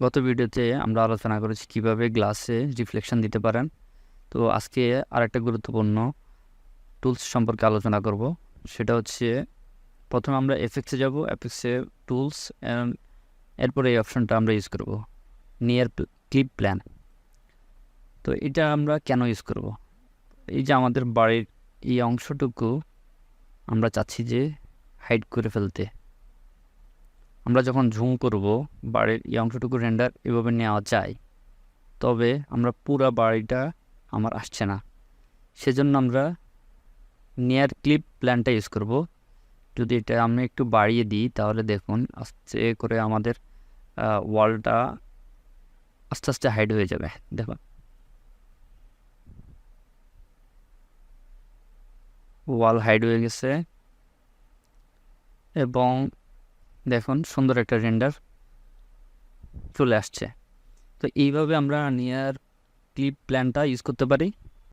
গত ভিডিওতে আমরা আলোচনা করেছি কিভাবে গ্লাসে রিফ্লেকশন দিতে পারেন। তো আজকে আরেকটা গুরুত্বপূর্ণ টুলস সম্পর্কে আলোচনা করব। সেটা হচ্ছে প্রথমে আমরা এফেক্টসে যাব, এফেক্টসে টুলস, এরপরে এই অপশনটা আমরা ইউজ করব, নিয়ার ক্লিপ প্ল্যান। তো এটা আমরা কেন ইউজ করব? এই যে আমাদের বাড়ির এই অংশটুকু আমরা চাচ্ছি যে হাইড করে ফেলতে। আমরা যখন ঝুম করব বাড়ির এই অংশটুকু রেন্ডার এভাবে নেওয়া যায়, তবে আমরা পুরা বাড়িটা আমার আসছে না। সেজন্য আমরা নিয়ার ক্লিপ প্ল্যানটা ইউজ করব। যদি এটা আমি একটু বাড়িয়ে দিই তাহলে দেখুন আস্তে করে আমাদের ওয়ালটা আস্তে আস্তে হাইড হয়ে যাবে। দেখুন ওয়াল হাইড হয়ে গেছে এবং দেখুন সুন্দর একটা রেন্ডার চলে আসছে। তো এইভাবে আমরা নিয়ার ক্লিপ প্ল্যানটা ইউজ করতে পারি।